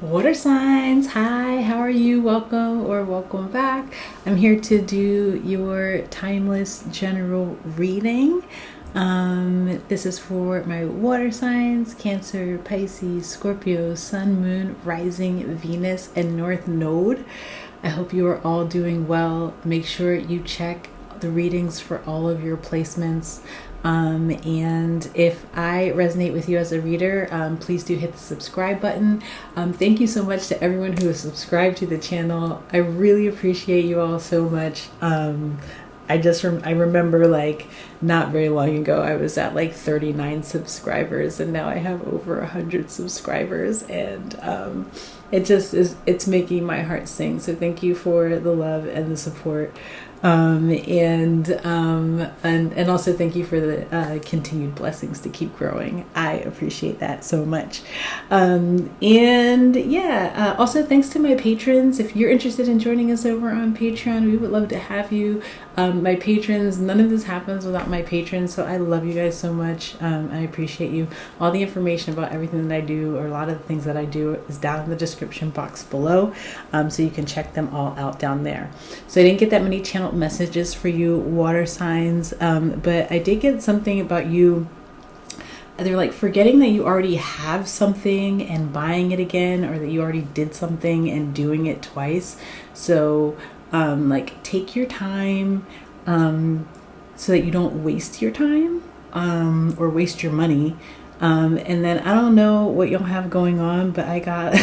Water signs, hi, how are you? Welcome or welcome back. I'm here to do your timeless general reading. This is for my water signs: Cancer, Pisces, Scorpio, Sun, Moon, Rising, Venus, and North Node. I hope you are all doing well. Make sure you check the readings for all of your placements. And if I resonate with you as a reader, please do hit the subscribe button. Thank you so much to everyone who has subscribed to the channel. I really appreciate you all so much. I remember like not very long ago I was at like 39 subscribers, and now I have over 100 subscribers, and it's making my heart sing. So thank you for the love and the support. And also thank you for the continued blessings to keep growing. I appreciate that so much. Also thanks to my patrons. If you're interested in joining us over on Patreon, we would love to have you. My patrons, none of this happens without my patrons, so I love you guys so much. I appreciate you. All the information about everything that I do, or a lot of the things that I do, is down in the description box below, so you can check them all out down there. So I didn't get that many channeled messages for you water signs, but I did get something about you. They're like forgetting that you already have something and buying it again, or that you already did something and doing it twice. So like take your time, so that you don't waste your time, or waste your money. And then I don't know what you'll have going on, but I got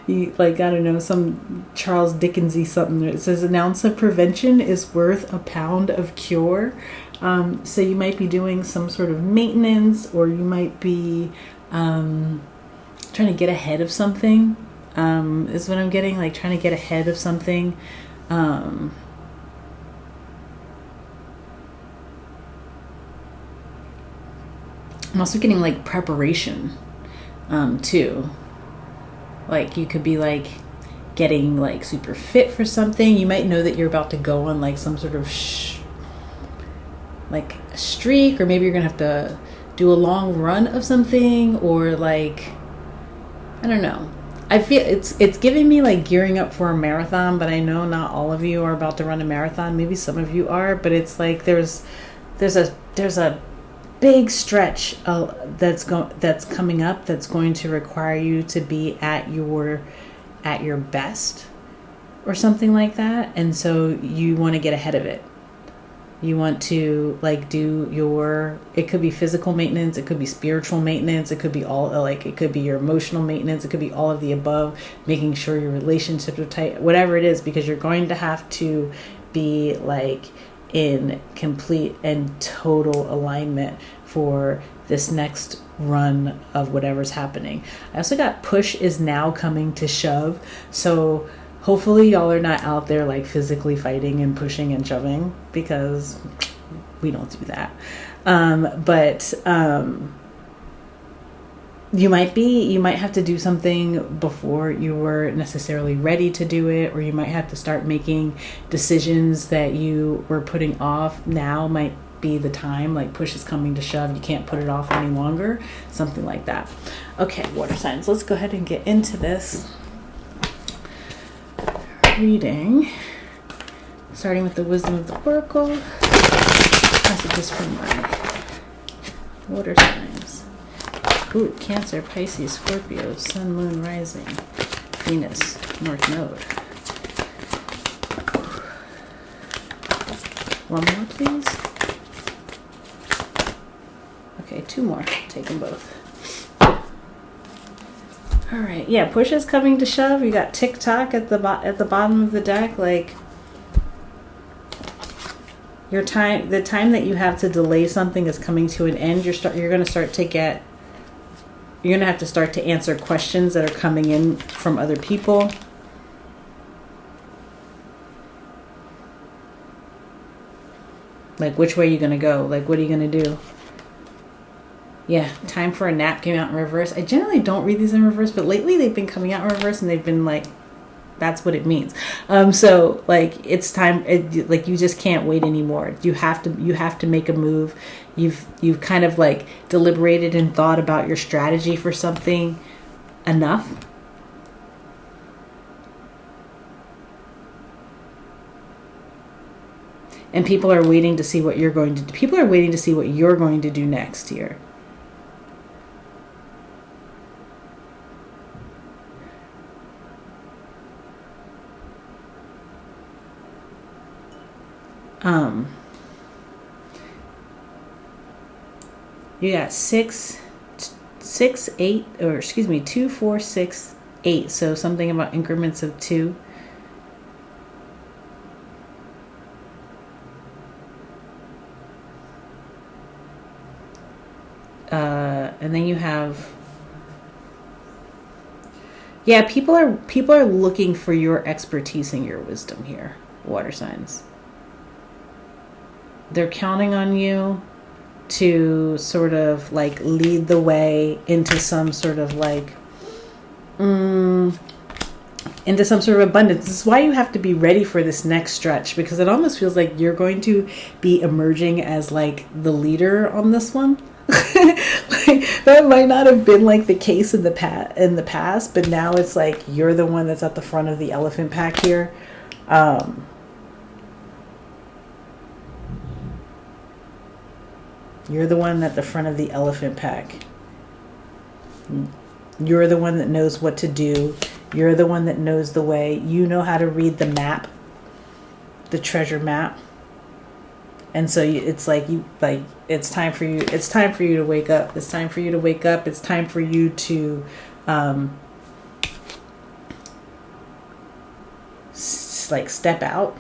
you, like, I don't know, some Charles Dickensy something. It says an ounce of prevention is worth a pound of cure. So you might be doing some sort of maintenance, or you might be trying to get ahead of something, is what I'm getting, like trying to get ahead of something. I'm also getting like preparation too. Like you could be like getting like super fit for something. You might know that you're about to go on like some sort of like a streak, or maybe you're gonna have to do a long run of something, or like, I don't know. I feel it's giving me like gearing up for a marathon, but I know not all of you are about to run a marathon. Maybe some of you are, but it's like there's a big stretch that's coming up, that's going to require you to be at your best, or something like that. And so you want to get ahead of it. You want to like do it could be physical maintenance, it could be spiritual maintenance, it could be all, like it could be your emotional maintenance, it could be all of the above, making sure your relationships are tight, whatever it is, because you're going to have to be like in complete and total alignment for this next run of whatever's happening. I also got push is now coming to shove. So hopefully y'all are not out there like physically fighting and pushing and shoving, because we don't do that. But you might have to do something before you were necessarily ready to do it, or you might have to start making decisions that you were putting off. Now might be the time, like push is coming to shove. You can't put it off any longer, something like that. Okay, water signs, let's go ahead and get into this reading, starting with the wisdom of the oracle. Messages from my water signs. Ooh, Cancer, Pisces, Scorpio, Sun, Moon, Rising, Venus, North Node. One more, please. Okay, two more. Take them both. All right, yeah, push is coming to shove. You got tick-tock at the bottom of the deck. Like the time that you have to delay something is coming to an end. You're going to have to start to answer questions that are coming in from other people. Like, which way are you going to go? Like, what are you going to do? Yeah, time for a nap came out in reverse. I generally don't read these in reverse, but lately they've been coming out in reverse, and they've been like, that's what it means. So like it's time. Like you just can't wait anymore. You have to make a move. You've kind of like deliberated and thought about your strategy for something. enough. And people are waiting to see what you're going to do. People are waiting to see what you're going to do next here. You got 6, 8, or excuse me, 2, 4, 6, 8. So something about increments of 2. And then you have, yeah, people are looking for your expertise and your wisdom here, water signs. They're counting on you to sort of like lead the way into some sort of like into some sort of abundance. This is why you have to be ready for this next stretch, because it almost feels like you're going to be emerging as like the leader on this one. Like, that might not have been like the case in the past, but now it's like you're the one that's at the front of the elephant pack here. You're the one at the front of the elephant pack. You're the one that knows what to do. You're the one that knows the way. You know how to read the map, the treasure map. And so it's like it's time for you. It's time for you to wake up. It's time for you to wake up. It's time for you to like step out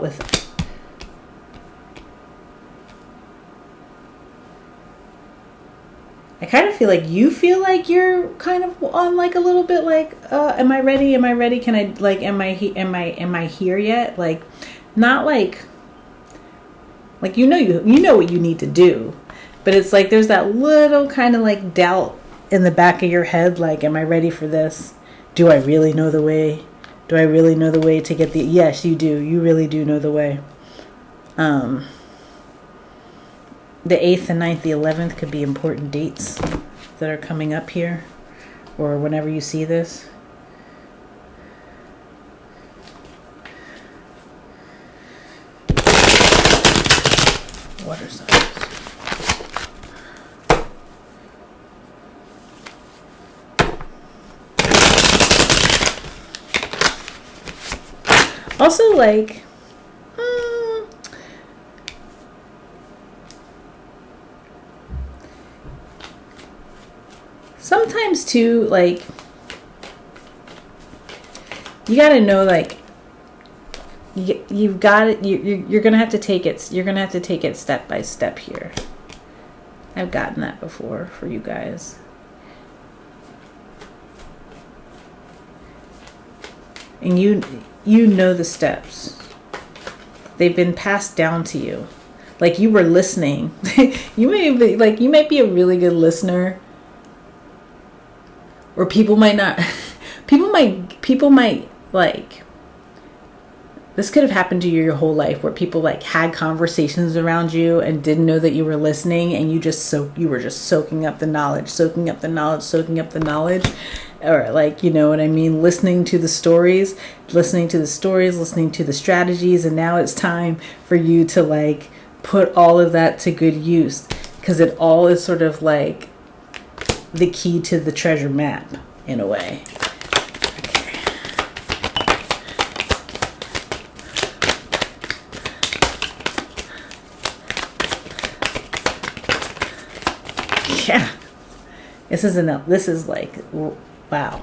with. I kind of feel like you're kind of on like a little bit like, am I ready? Am I ready? Can I like, am I here yet? Like, not like you know what you need to do, but it's like there's that little kind of like doubt in the back of your head, like, am I ready for this? Do I really know the way? Do I really know the way to get the? Yes, you do. You really do know the way. The 8th, the 9th, the 11th could be important dates that are coming up here, or whenever you see this. Water signs. Also, like, sometimes too, like, you gotta know, like, you've got it. You're gonna have to take it. You're gonna have to take it step by step here. I've gotten that before for you guys. And you know the steps. They've been passed down to you. Like, you were listening. You might be a really good listener. Or people might not. People might like. This could have happened to you your whole life, where people like had conversations around you and didn't know that you were listening, and you were just soaking up the knowledge, or like, you know what I mean, listening to the stories, listening to the strategies, and now it's time for you to like put all of that to good use, because it all is sort of like the key to the treasure map in a way. Yeah, this is like, wow,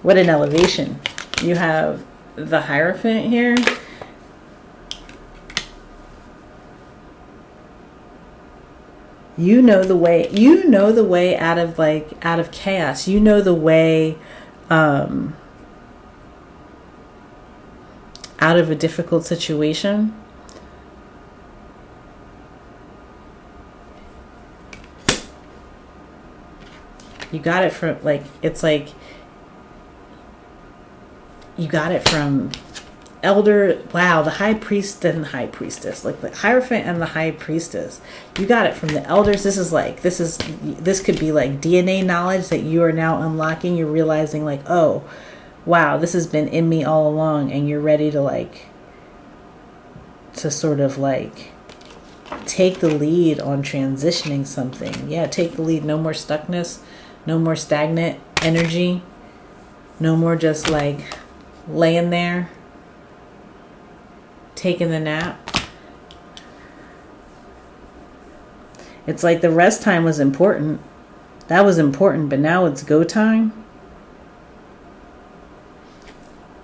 what an elevation. You have the Hierophant here. You know the way out of chaos. You know the way out of a difficult situation. You got it from, like, it's like you got it from elder, wow, the high priest and the high priestess, like the Hierophant and the high priestess. You got it from the elders. This could be like DNA knowledge that you are now unlocking. You're realizing like, oh, wow, this has been in me all along, and you're ready to sort of like take the lead on transitioning something. Yeah, take the lead. No more stuckness, no more stagnant energy, no more just like laying there taking the nap. It's like the rest time was important. That was important, but now it's go time.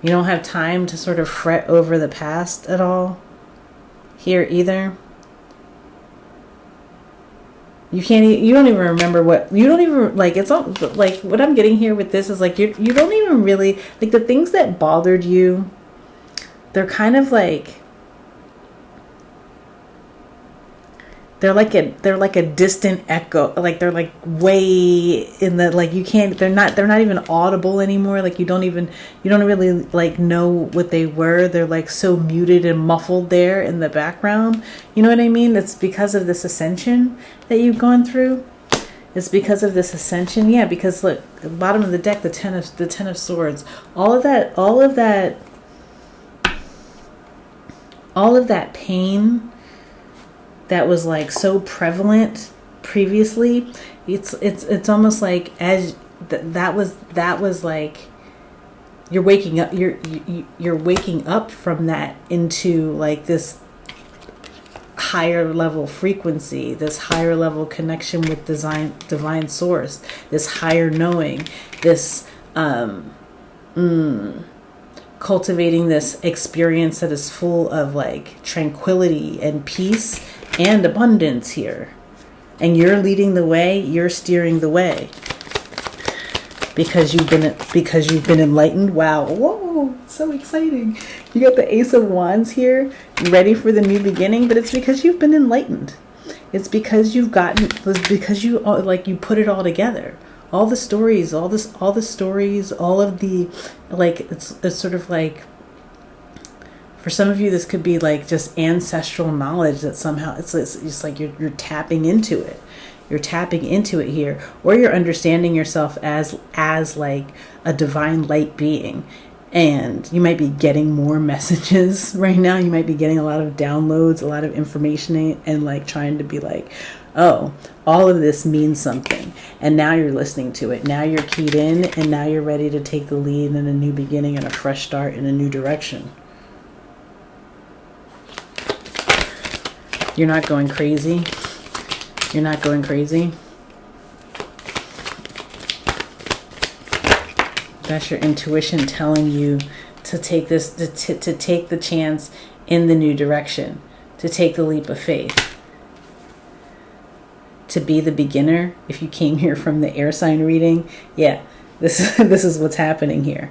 You don't have time to sort of fret over the past at all here either. You don't even remember it's all like what I'm getting here with this is like you don't even really like the things that bothered you. They're kind of like they're like a distant echo, like they're like way in the, like you can't, they're not even audible anymore. Like you don't really like know what they were. They're like so muted and muffled there in the background. You know what I mean? It's because of this ascension that you've gone through. It's because of this ascension. Yeah, because look, the bottom of the deck, the ten of swords, all of that pain that was like so prevalent previously, it's almost like that was like you're waking up from that into like this higher level frequency, this higher level connection with divine source, this higher knowing, this cultivating this experience that is full of like tranquility and peace and abundance here. And you're leading the way, you're steering the way. Because you've been enlightened. Wow. Whoa, so exciting. You got the Ace of Wands here, ready for the new beginning, but it's because you've been enlightened. It's because you put it all together. All the stories, all of the, like, it's sort of like, for some of you, this could be like just ancestral knowledge that somehow it's just like you're tapping into it. You're tapping into it here, or you're understanding yourself as like a divine light being. And you might be getting more messages right now. You might be getting a lot of downloads, a lot of information, and like trying to be like, oh, all of this means something. And now you're listening to it. Now you're keyed in, and now you're ready to take the lead in a new beginning and a fresh start in a new direction. You're not going crazy. You're not going crazy. That's your intuition telling you to take this, to take the chance in the new direction, to take the leap of faith, to be the beginner. If you came here from the air sign reading, yeah, this is what's happening here.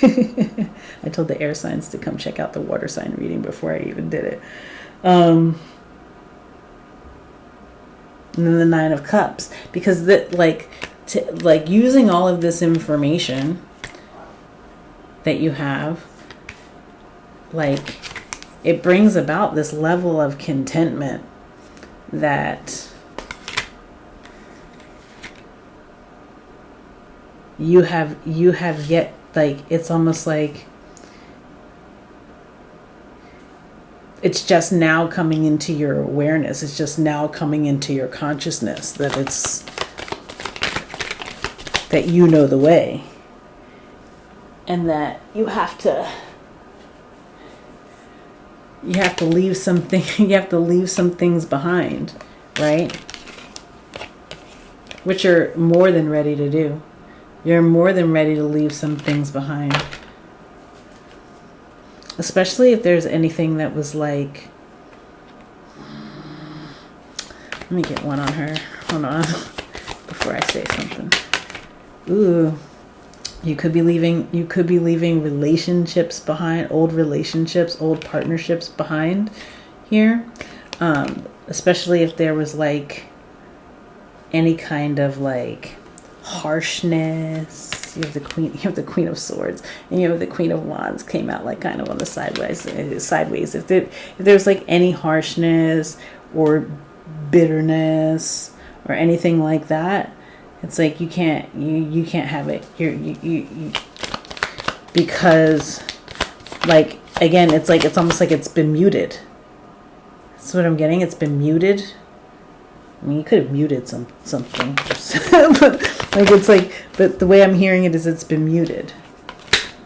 I told the air signs to come check out the water sign reading before I even did it. And then the Nine of Cups, because using all of this information that you have, like, it brings about this level of contentment that you have yet, like, it's almost like it's just now coming into your awareness. It's just now coming into your consciousness that you know the way, and that you have to leave something. You have to leave some things behind, right? Which you're more than ready to do. You're more than ready to leave some things behind. Especially if there's anything that was like, let me get one on her. Hold on, before I say something. Ooh, you could be leaving relationships behind, old relationships, old partnerships behind here. Especially if there was like any kind of like harshness. You have the Queen of Swords, and you have the Queen of Wands came out like kind of on the sideways. If there's like any harshness or bitterness or anything like that, it's like you can't have it. You because, like, again, it's almost like it's been muted. That's what I'm getting. It's been muted. I mean, you could have muted something, but like it's like, but the way I'm hearing it is it's been muted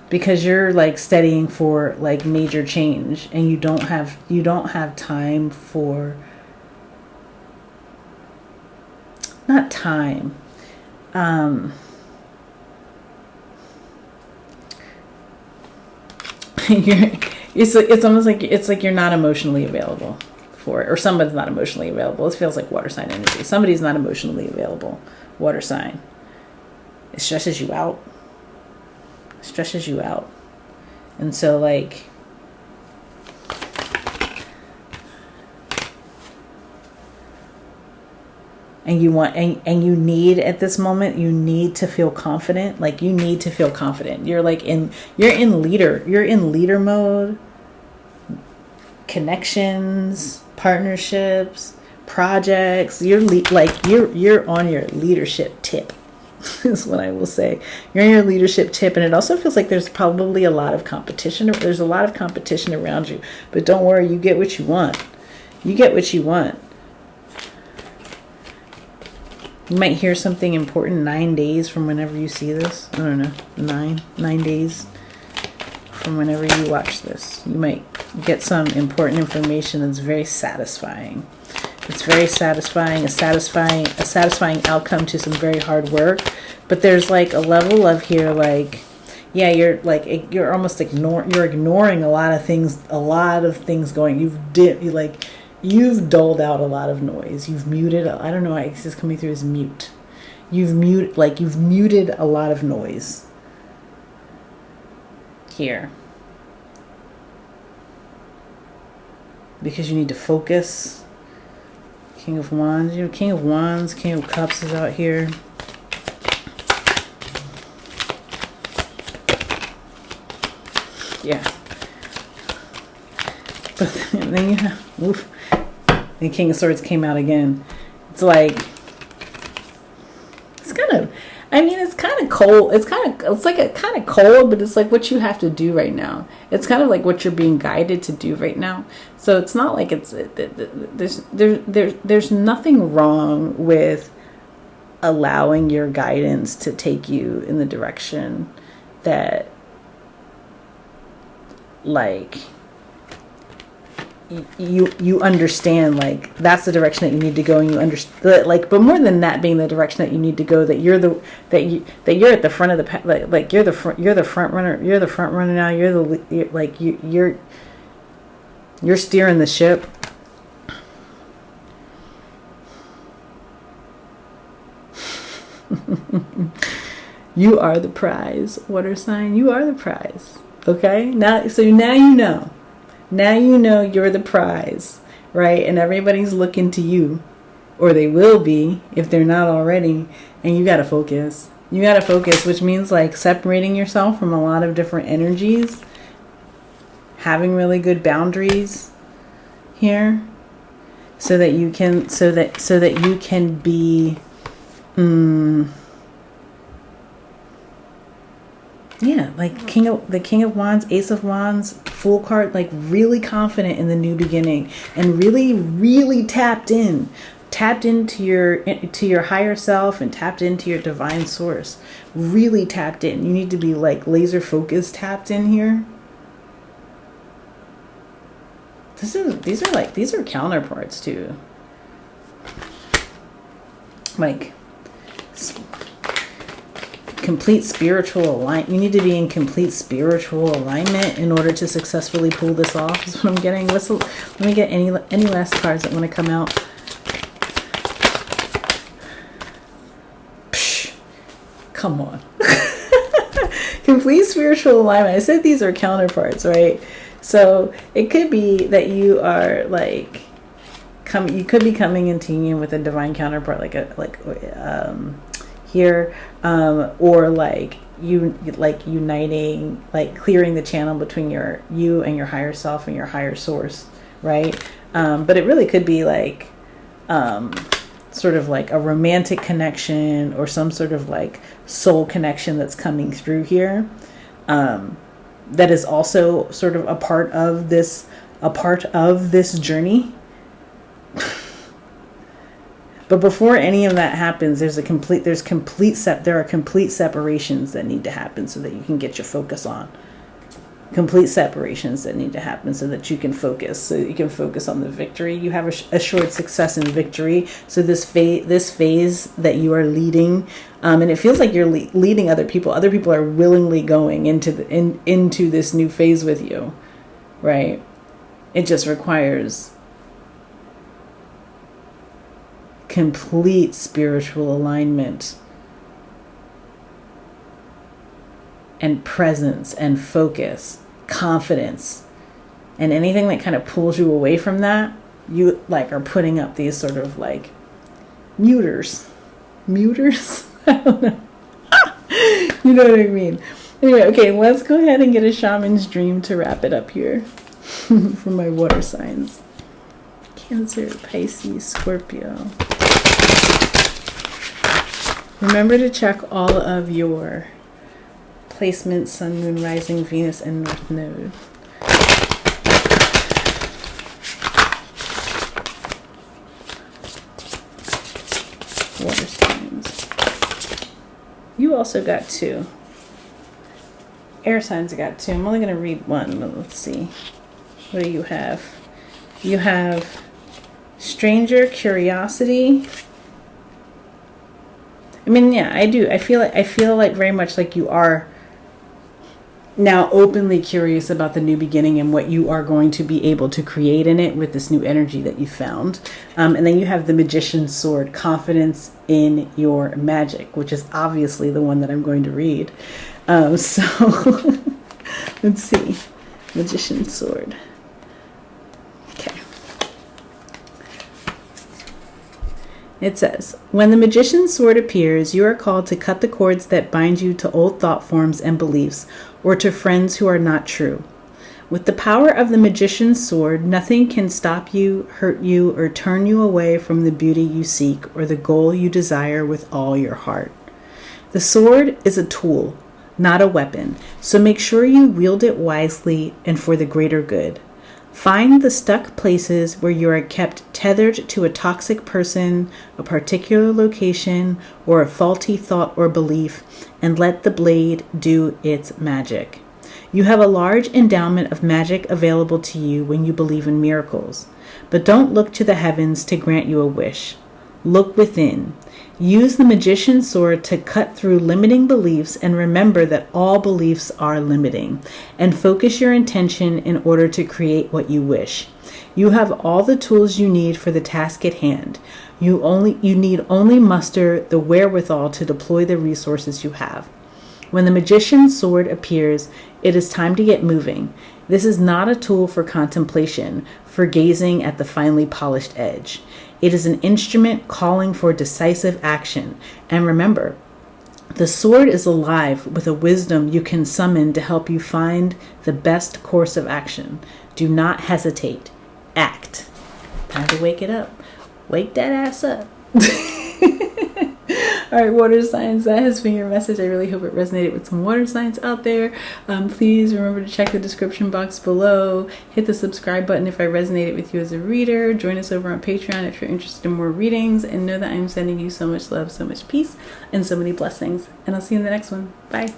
because you're like studying for like major change, and you don't have time for, not time, it's almost like you're not emotionally available for it, or somebody's not emotionally available. It feels like water sign energy. Somebody's not emotionally available. Water sign. It stresses you out. And so like, and you want, and you need at this moment, you need to feel confident. Like you need to feel confident. You're in leader mode. Connections, partnerships, projects. You're on your leadership tip. Is what I will say. You're on your leadership tip, and it also feels like there's probably a lot of competition. There's a lot of competition around you, but don't worry, you get what you want. You get what you want. You might hear something important 9 days from whenever you see this. I don't know, 9 days from whenever you watch this. You might get some important information that's very satisfying. It's very satisfying, a satisfying outcome to some very hard work. But there's like a level of here, like, yeah, you're almost ignoring a lot of things going. You've dulled out a lot of noise. You've muted. I don't know why it's just coming through as mute. You've muted a lot of noise here because you need to focus. King of Wands, King of Wands, King of Cups is out here. Yeah. But then you have, the King of Swords came out again. It's like, it's kind of cold. It's kind of cold, but it's like what you have to do right now. It's kind of like what you're being guided to do right now. So it's not like there's nothing wrong with allowing your guidance to take you in the direction that, like, you understand, like that's the direction that you need to go, and you understand, like, but more than that being the direction that you need to go, that you're at the front of the like you're the front runner now. You're steering the ship. You are the prize, water sign. You are the prize. Okay, now you know. Now you know you're the prize, right? And everybody's looking to you, or they will be if they're not already. And you got to focus. You got to focus, which means like separating yourself from a lot of different energies, having really good boundaries here, so that you can be, yeah, like the King of Wands, Ace of Wands, Fool card, like really confident in the new beginning, and really, really tapped into your higher self, and tapped into your divine source. Really tapped in. You need to be like laser focused, tapped in here. These are counterparts too. Like complete spiritual alignment. You need to be in complete spiritual alignment in order to successfully pull this off. Is what I'm getting. Let me get any last cards that want to come out. Psh, come on. Complete spiritual alignment. I said these are counterparts, right? So it could be that you are like you could be coming into union with a divine counterpart, here, or like uniting, like clearing the channel between you and your higher self and your higher source, right? But it really could be like sort of like a romantic connection or some sort of like soul connection that's coming through here, that is also sort of a part of this journey. But before any of that happens, there are complete separations that need to happen so that you can get your focus on. Complete separations that need to happen so that you can focus. So you can focus on the victory. You have assured success and victory. So this phase that you are leading, and it feels like you're leading other people. Other people are willingly going into this new phase with you, right? It just requires complete spiritual alignment and presence and focus, confidence, and anything that kind of pulls you away from that, you like are putting up these sort of like muters. I don't know. You know what I mean? Anyway, okay, let's go ahead and get a shaman's dream to wrap it up here for my water signs. Cancer, Pisces, Scorpio. Remember to check all of your placements, Sun, Moon, Rising, Venus, and North Node. Water signs. You also got 2. Air signs got 2. I'm only going to read 1, but let's see. What do you have? You have Stranger, Curiosity. I mean, yeah, I do. I feel like very much like you are now openly curious about the new beginning and what you are going to be able to create in it with this new energy that you found. And then you have the Magician's Sword, confidence in your magic, which is obviously the one that I'm going to read. So let's see. Magician's Sword. Okay. It says, when the Magician's Sword appears, you are called to cut the cords that bind you to old thought forms and beliefs, or to friends who are not true. With the power of the Magician's Sword, nothing can stop you, hurt you, or turn you away from the beauty you seek or the goal you desire with all your heart. The sword is a tool, not a weapon, so make sure you wield it wisely and for the greater good. Find the stuck places where you are kept tethered to a toxic person, a particular location, or a faulty thought or belief, and let the blade do its magic. You have a large endowment of magic available to you when you believe in miracles. But don't look to the heavens to grant you a wish. Look within. Use the Magician's Sword to cut through limiting beliefs and remember that all beliefs are limiting, and focus your intention in order to create what you wish. You have all the tools you need for the task at hand. You need only muster the wherewithal to deploy the resources you have. When the Magician's Sword appears, it is time to get moving. This is not a tool for contemplation, for gazing at the finely polished edge. It is an instrument calling for decisive action. And remember, the sword is alive with a wisdom you can summon to help you find the best course of action. Do not hesitate. Act. Time to wake it up. Wake that ass up. All right, water signs, that has been your message. I really hope it resonated with some water signs out there. Please remember to check the description box below. Hit the subscribe button if I resonated with you as a reader. Join us over on Patreon if you're interested in more readings. And know that I'm sending you so much love, so much peace, and so many blessings. And I'll see you in the next one. Bye.